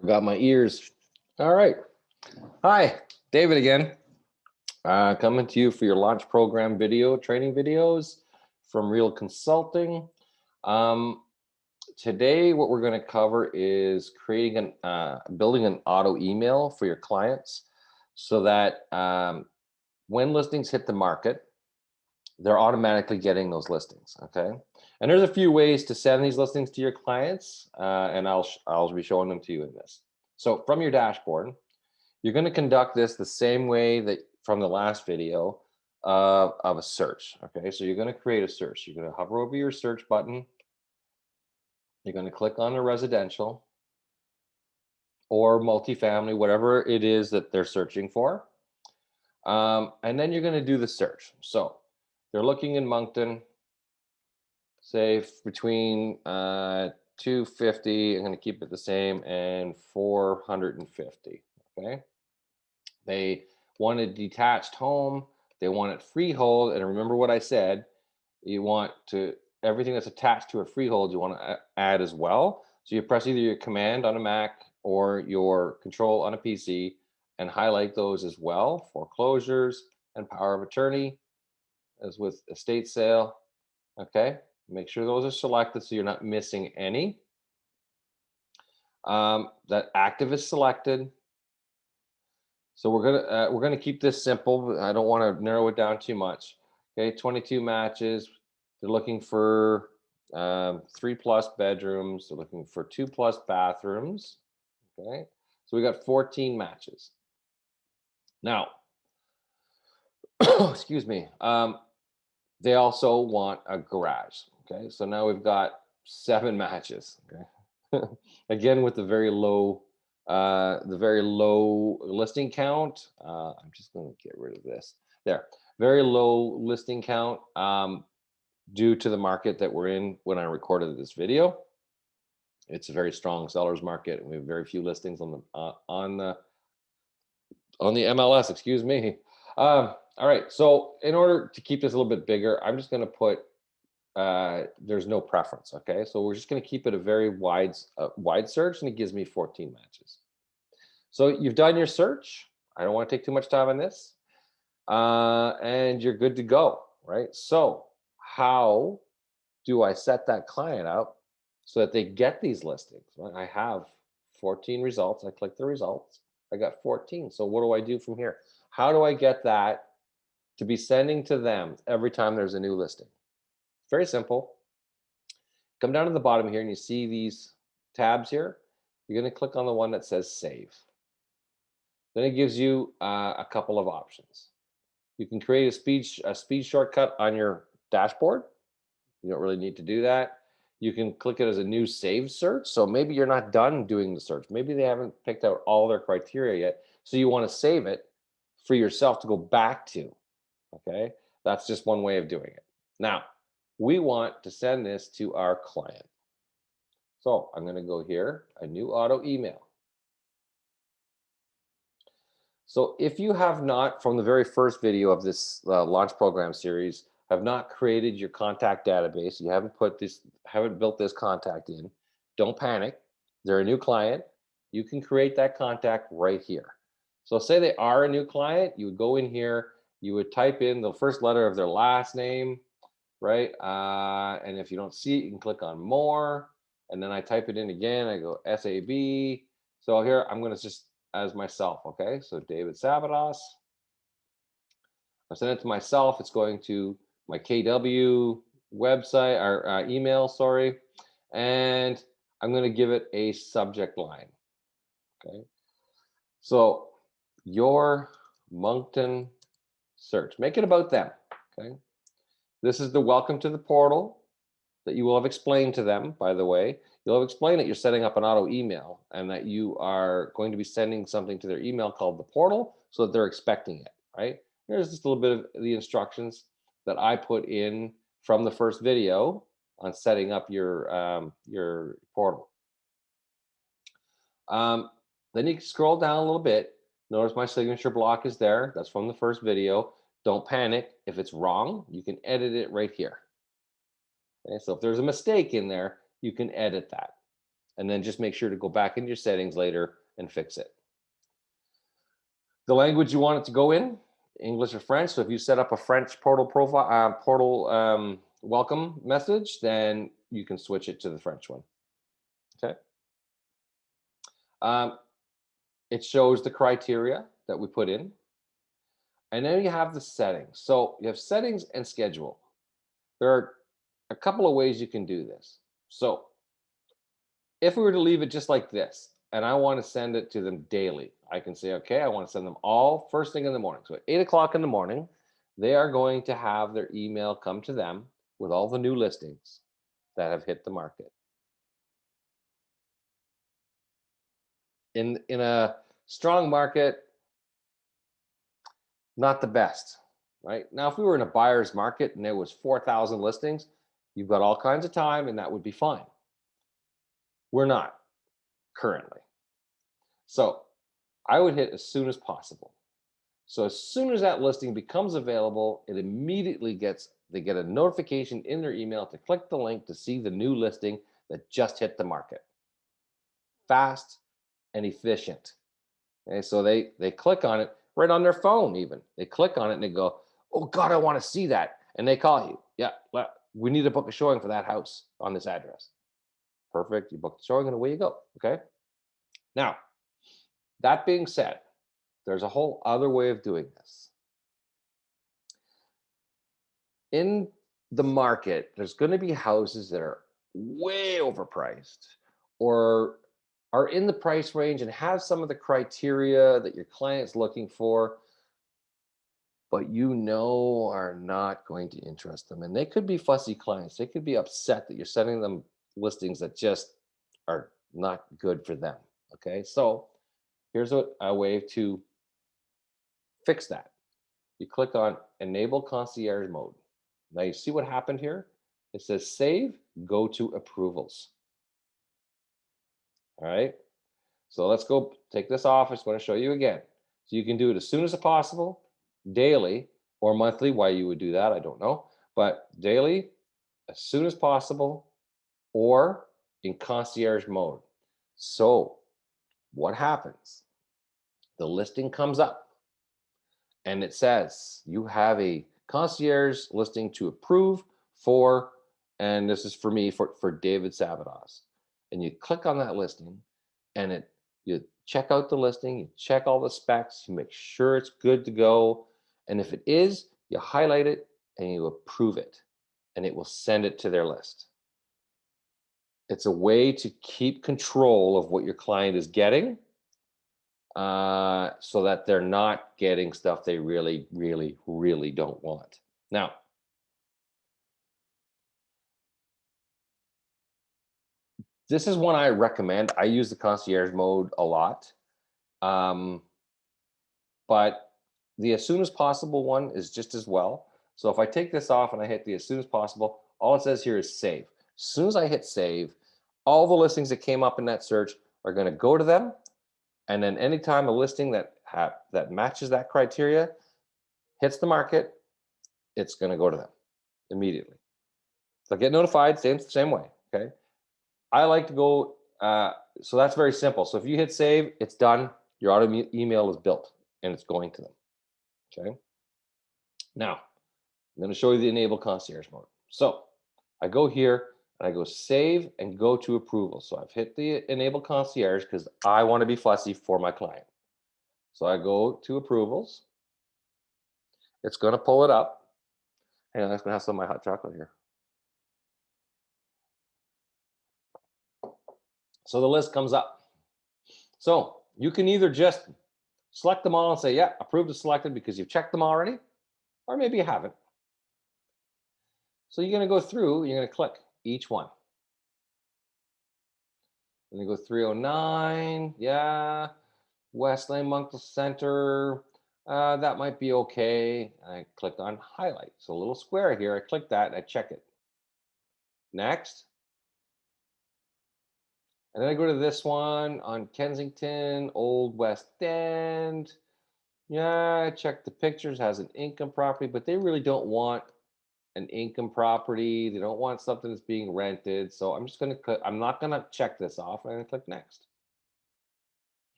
Forgot my ears. All right. Hi, David again. Coming to you for your launch program video training videos from Real Consulting. Um, Today, what we're going to cover is creating building an auto email for your clients so that when listings hit the market, they're automatically getting those listings. Okay. And there's a few ways to send these listings to your clients, and I'll be showing them to you in this. So from your dashboard, you're going to conduct this the same way that from the last video of a search. Okay, so you're going to create a search. You're going to hover over your search button. You're going to click on the residential or multifamily, whatever it is that they're searching for. And then you're going to do the search. So they're looking in Moncton, say between 250, I'm going to keep it the same, and 450. Okay. They want a detached home. They want it freehold. And remember what I said, you want to, everything that's attached to a freehold, you want to add as well. So you press either your command on a Mac or your control on a PC and highlight those as well. Foreclosures and power of attorney, as with estate sale. Okay, make sure those are selected so you're not missing any. That active is selected. So we're gonna keep this simple. I don't want to narrow it down too much. Okay, 22 matches. They're looking for 3+ bedrooms. They're looking for 2+ bathrooms. Okay, so we got 14 matches. Now, excuse me. They also want a garage. Okay, so now we've got 7 matches. Okay, again with the very low listing count. I'm just going to get rid of this. There, very low listing count due to the market that we're in when I recorded this video. It's a very strong seller's market. We have very few listings on the MLS. Excuse me. All right. So in order to keep this a little bit bigger, I'm just going to put there's no preference. Okay, so we're just going to keep it a very wide search, and it gives me 14 matches. So you've done your search. I don't want to take too much time on this, and you're good to go, right? So how do I set that client up so that they get these listings? Right? I have 14 results. I click the results. I got 14. So what do I do from here? How do I get that to be sending to them every time there's a new listing? Very simple. Come down to the bottom here and you see these tabs here. You're going to click on the one that says save. Then it gives you a couple of options. You can create a speed shortcut on your dashboard. You don't really need to do that. You can click it as a new save search. So maybe you're not done doing the search. Maybe they haven't picked out all their criteria yet. So you want to save it for yourself to go back to. Okay, that's just one way of doing it. Now, we want to send this to our client. So I'm going to go here, a new auto email. So if you have not, from the very first video of this launch program series, have not created your contact database, you haven't built this contact in, don't panic. They're a new client. You can create that contact right here. So say they are a new client, you would go in here, you would type in the first letter of their last name, right? And if you don't see it, you can click on more. And then I type it in again. I go SAB. So here I'm going to just as myself. Okay. So David Sabados. I send it to myself. It's going to my KW website or email, sorry. And I'm going to give it a subject line. Okay. So your Moncton search, make it about them. Okay. This is the welcome to the portal that you will have explained to them, by the way. You'll have explained that you're setting up an auto email and that you are going to be sending something to their email called the portal so that they're expecting it, right? Here's just a little bit of the instructions that I put in from the first video on setting up your portal. Then you can scroll down a little bit. Notice my signature block is there. That's from the first video. Don't panic. If it's wrong, you can edit it right here. Okay, so if there's a mistake in there, you can edit that. and then just make sure to go back into your settings later and fix it. The language you want it to go in, English or French. So if you set up a French portal profile, welcome message, then you can switch it to the French one. Okay. It shows the criteria that we put in. And then you have the settings. So you have settings and schedule. There are a couple of ways you can do this. So if we were to leave it just like this, and I want to send it to them daily, I can say, okay, I want to send them all first thing in the morning. So at 8 o'clock in the morning, they are going to have their email come to them with all the new listings that have hit the market. In a strong market, not the best, right? Now, if we were in a buyer's market and there was 4,000 listings, you've got all kinds of time and that would be fine. We're not currently. So I would hit as soon as possible. So as soon as that listing becomes available, it immediately they get a notification in their email to click the link to see the new listing that just hit the market. Fast and efficient. Okay, so they click on it right on their phone even. They click on it and they go, oh God, I want to see that. And they call you. Yeah, we need to book a showing for that house on this address. Perfect. You book the showing and away you go. Okay. Now, that being said, there's a whole other way of doing this. In the market, there's going to be houses that are way overpriced or are in the price range and have some of the criteria that your client's looking for, but you know are not going to interest them. And they could be fussy clients. They could be upset that you're sending them listings that just are not good for them. Okay, so here's a way to fix that. You click on Enable Concierge Mode. Now you see what happened here? It says Save, go to Approvals. All right, so let's go take this off. I just want to show you again. So you can do it as soon as possible, daily, or monthly. Why you would do that, I don't know. But daily, as soon as possible, or in Concierge Mode. So what happens? The listing comes up and it says you have a concierge listing to approve for, and this is for me, for David Sabados. And you click on that listing and you check out the listing, you check all the specs, you make sure it's good to go. And if it is, you highlight it and you approve it and it will send it to their list. It's a way to keep control of what your client is getting so that they're not getting stuff they really, really, really don't want. Now, this is one I recommend. I use the concierge mode a lot. But the as soon as possible one is just as well. So if I take this off and I hit the as soon as possible, all it says here is save. As soon as I hit save, all the listings that came up in that search are going to go to them. And then anytime a listing that matches that criteria hits the market, it's going to go to them immediately. So get notified, same way. Okay. I like to go, so that's very simple. So if you hit save, it's done. Your auto email is built and it's going to them. Okay. Now, I'm going to show you the enable concierge mode. So I go here and I go save and go to approval. So I've hit the enable concierge because I want to be fussy for my client. So I go to approvals. It's going to pull it up. Hang on, I'm going to have some of my hot chocolate here. So the list comes up. So you can either just select them all and say, yeah, approved is selected because you've checked them already, or maybe you haven't. So you're going to go through, you're going to click each one. And you go 309, yeah, Westlane Moncton Center, that might be okay. I click on highlight. So a little square here, I click that and I check it. Next. And then I go to this one on Kensington, Old West End. Yeah, I checked the pictures, has an income property, but they really don't want an income property. They don't want something that's being rented. So I'm just going to click, I'm not going to check this off. I'm going to click next.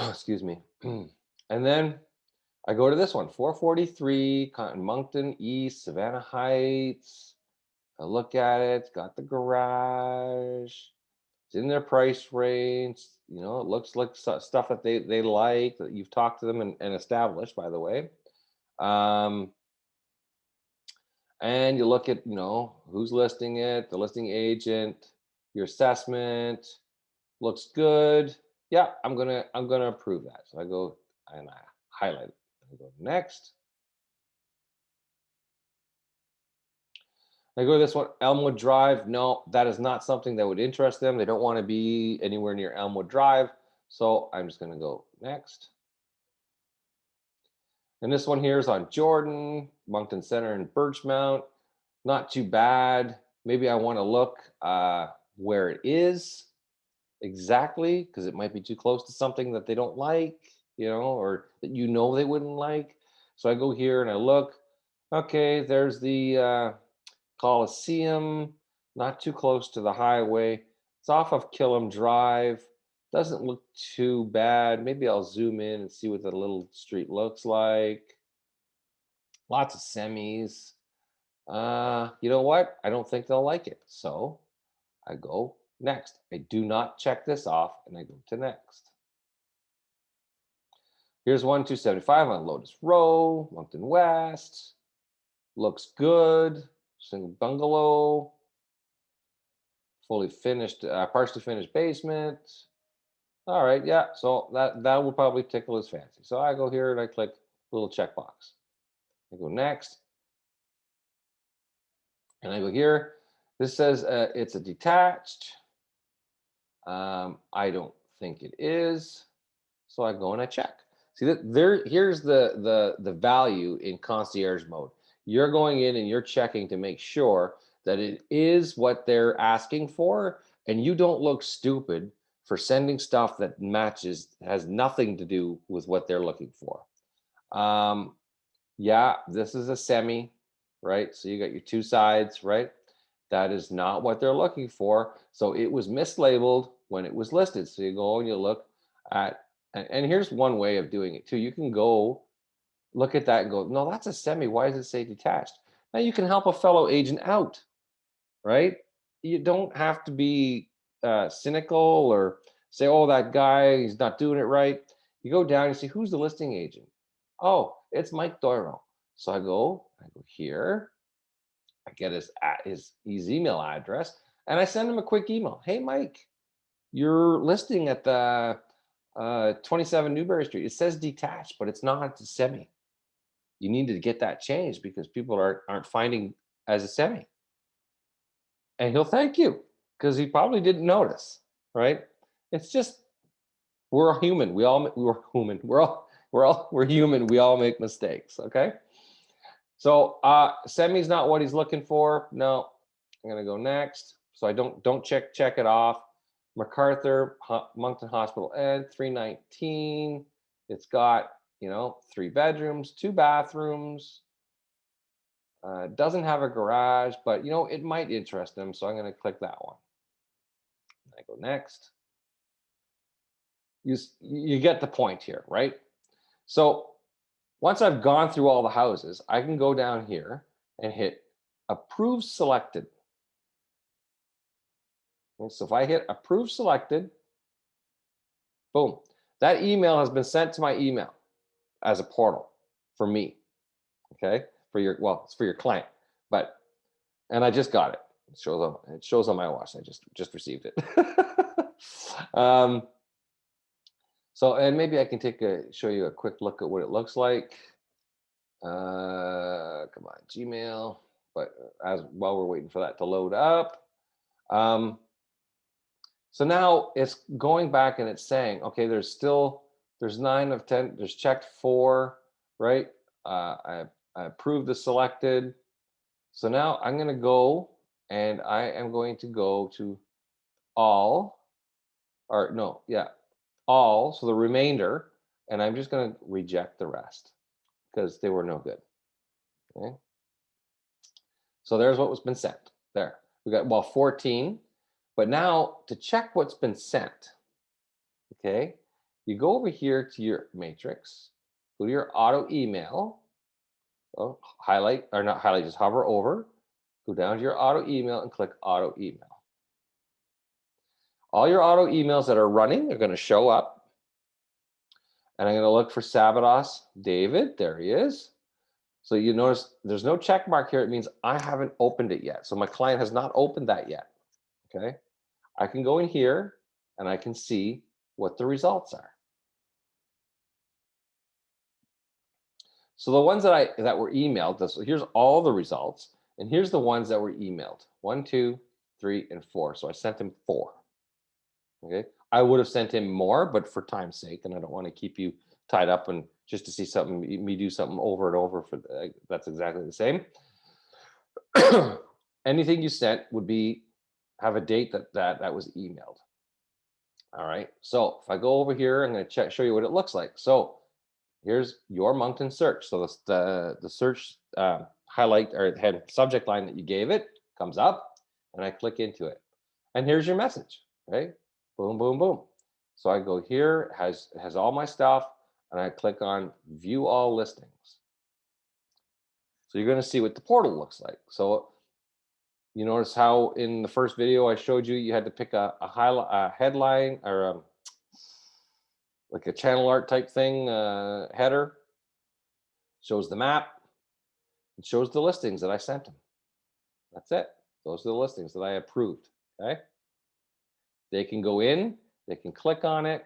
Excuse me. And then I go to this one, 443 Moncton East, Savannah Heights. I look at it, it's got the garage. It's in their price range. You know, it looks like stuff that they like, that you've talked to them and established, by the way. And you look at, you know, who's listing it, the listing agent, your assessment, looks good. Yeah, I'm gonna approve that. So I go and I highlight it. I go next. I go to this one, Elmwood Drive. No, that is not something that would interest them. They don't want to be anywhere near Elmwood Drive. So I'm just going to go next. And this one here is on Jordan, Moncton Center and Birchmount. Not too bad. Maybe I want to look where it is exactly, because it might be too close to something that they don't like, you know, or that you know they wouldn't like. So I go here and I look. Okay, there's the Coliseum, not too close to the highway. It's off of Killam Drive. Doesn't look too bad. Maybe I'll zoom in and see what the little street looks like. Lots of semis. You know what? I don't think they'll like it. So I go next. I do not check this off and I go to next. Here's 1275 on Lotus Row, Moncton West. Looks good. Single bungalow. Fully finished, partially finished basement. All right, yeah, so that will probably tickle his fancy. So I go here and I click little checkbox. I go next. And I go here. This says it's a detached. I don't think it is. So I go and I check. See that here's the value in concierge mode. You're going in and you're checking to make sure that it is what they're asking for, and you don't look stupid for sending stuff that has nothing to do with what they're looking for. Yeah, this is a semi, right? So you got your two sides, right? That is not what they're looking for. So it was mislabeled when it was listed. So you go and you look at, and here's one way of doing it too. You can go look at that and go, no, that's a semi. Why does it say detached? Now you can help a fellow agent out, right? You don't have to be cynical or say, oh, that guy, he's not doing it right. You go down and see who's the listing agent. Oh, it's Mike Doiro. So I go here, I get his email address, and I send him a quick email. Hey, Mike, you're listing at the 27 Newberry Street. It says detached, but it's not. It's a semi. You need to get that changed because people aren't finding as a semi. And he'll thank you because he probably didn't notice, right? It's just we're human. We're human. We're human. We all make mistakes. Okay. So semi's not what he's looking for. No, I'm gonna go next. So I don't check it off. MacArthur, Moncton Hospital End, 319. It's got, you know, 3 bedrooms, 2 bathrooms. Doesn't have a garage, but you know, it might interest them. So I'm gonna click that one. I go next. You get the point here, right? So once I've gone through all the houses, I can go down here and hit approve selected. And so if I hit approve selected, boom, that email has been sent to my email as a portal for me. Okay, it's for your client, and I just got it. It shows on my watch. I just received it. So, and maybe I can show you a quick look at what it looks like. Come on, Gmail. But while we're waiting for that to load up, so now it's going back and it's saying, okay, there's 9 of 10. There's checked 4, right? I approved the selected. So now I'm going to go and I am going to go to all, or no, yeah, all. So the remainder, and I'm just going to reject the rest because they were no good. Okay. So there's what was been sent. There, we got, well, 14. But now to check what's been sent, okay, you go over here to your matrix, go to your auto email, highlight, or not highlight, just hover over, go down to your auto email and click auto email. All your auto emails that are running are going to show up. And I'm going to look for Sabados David. There he is. So you notice there's no check mark here. It means I haven't opened it yet. So my client has not opened that yet. Okay. I can go in here and I can see what the results are. So the ones that were emailed, here's all the results. And here's the ones that were emailed. 1, 2, 3, and 4. So I sent him 4. Okay. I would have sent him more, but for time's sake, and I don't want to keep you tied up and just to see something, me do something over and over for that's exactly the same. Anything you sent would have a date that was emailed. All right. So if I go over here, I'm going to show you what it looks like. So here's your Moncton search. So the search highlight or head subject line that you gave it comes up, and I click into it, and here's your message. Right. Boom, boom, boom. So I go here, it has all my stuff, and I click on view all listings. So you're going to see what the portal looks like. So you notice how in the first video I showed you, you had to pick a headline or like a channel art type thing, header, shows the map, it shows the listings that I sent them. That's it. Those are the listings that I approved. Okay. They can go in, they can click on it.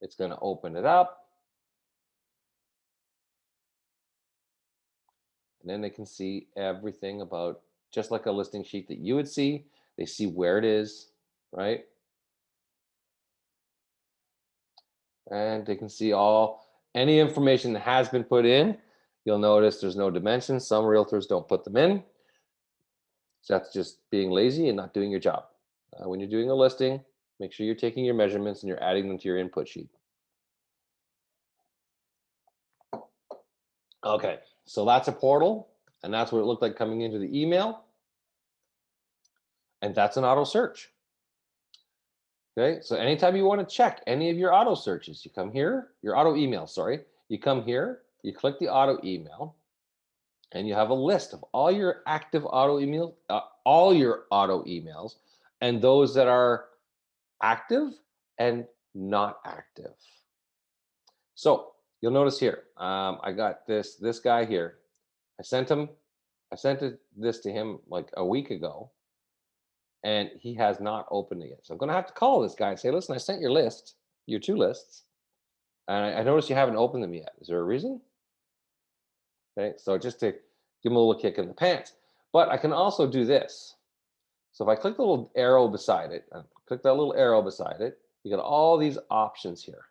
It's going to open it up. And then they can see everything about, just like a listing sheet that you would see. They see where it is, right? And they can see any information that has been put in. You'll notice there's no dimensions. Some realtors don't put them in. So that's just being lazy and not doing your job. When you're doing a listing, make sure you're taking your measurements and you're adding them to your input sheet. Okay, so that's a portal, and that's what it looked like coming into the email. And that's an auto search. Okay, so anytime you want to check any of your auto searches, you come here, your auto email, sorry, you come here, you click the auto email, and you have a list of all your active auto emails, and those that are active and not active. So you'll notice here, I got this guy here. I sent this to him like a week ago, and he has not opened it yet. So I'm going to have to call this guy and say, listen, I sent your list, your 2 lists, and I noticed you haven't opened them yet. Is there a reason? Okay, so just to give him a little kick in the pants. But I can also do this. So if I click the little arrow beside it, you got all these options here.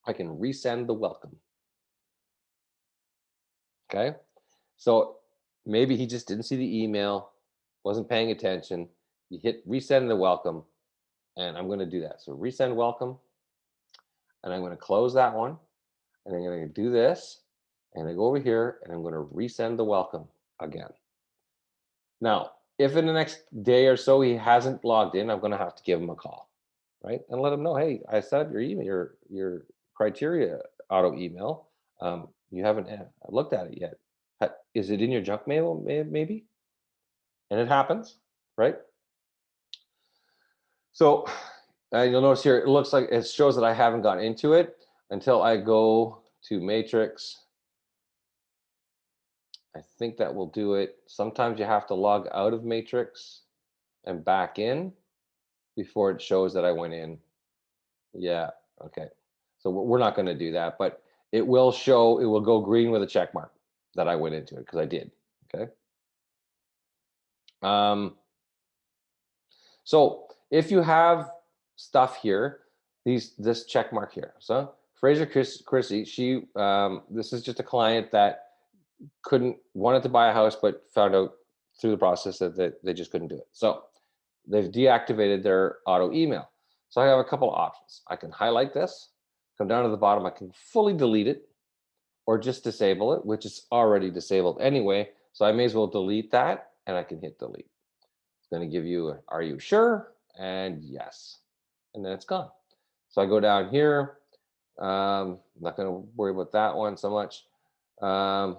I can resend the welcome. Okay, so maybe he just didn't see the email, wasn't paying attention. You hit resend the welcome, and I'm going to do that. So resend welcome, and I'm going to close that one, and I'm going to do this, and I go over here, and I'm going to resend the welcome again. Now, if in the next day or so he hasn't logged in, I'm going to have to give him a call, right, and let him know, hey, I set up your email, your criteria auto email. You haven't looked at it yet. Is it in your junk mail, maybe? And it happens, right? So you'll notice here, it looks like it shows that I haven't gone into it until I go to Matrix. I think that will do it. Sometimes you have to log out of Matrix and back in before it shows that I went in. Yeah, okay. So we're not going to do that, but it will show, it will go green with a check mark that I went into it because I did, okay? So if you have stuff here, this check mark here. So Fraser Chrissy, this is just a client that wanted to buy a house, but found out through the process that they just couldn't do it. So they've deactivated their auto email. So I have a couple of options. I can highlight this, come down to the bottom, I can fully delete it or just disable it, which is already disabled anyway. So I may as well delete that and I can hit delete. It's going to give you, are you sure? And yes. And then it's gone. So I go down here. I'm not going to worry about that one so much. And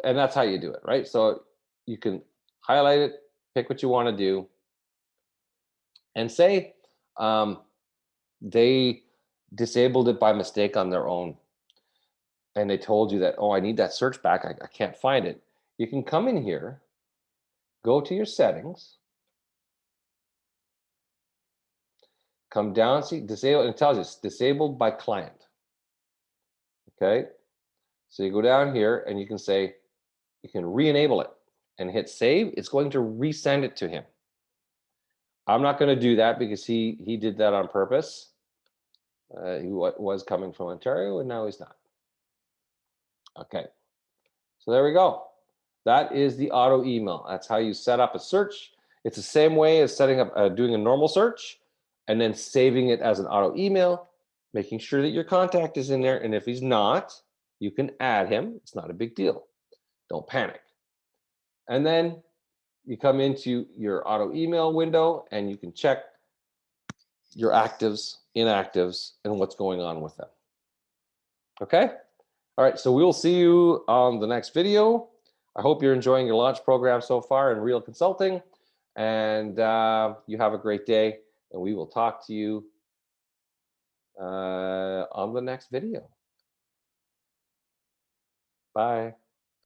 that's how you do it, right? So you can highlight it, pick what you want to do, and say they disabled it by mistake on their own, and they told you that, oh, I need that search back. I can't find it. You can come in here, go to your settings, come down, see disable, and it tells you it's disabled by client. Okay, so you go down here and you can say, you can re-enable it and hit save. It's going to resend it to him. I'm not going to do that because he did that on purpose. He was coming from Ontario and now he's not. Okay, so there we go. That is the auto email. That's how you set up a search. It's the same way as setting up doing a normal search and then saving it as an auto email, making sure that your contact is in there. And if he's not, you can add him. It's not a big deal. Don't panic. And then you come into your auto email window and you can check your actives, inactives, and what's going on with them. Okay? All right, so we'll see you on the next video. I hope you're enjoying your launch program so far in Real Consulting, and you have a great day, and we will talk to you on the next video. Bye.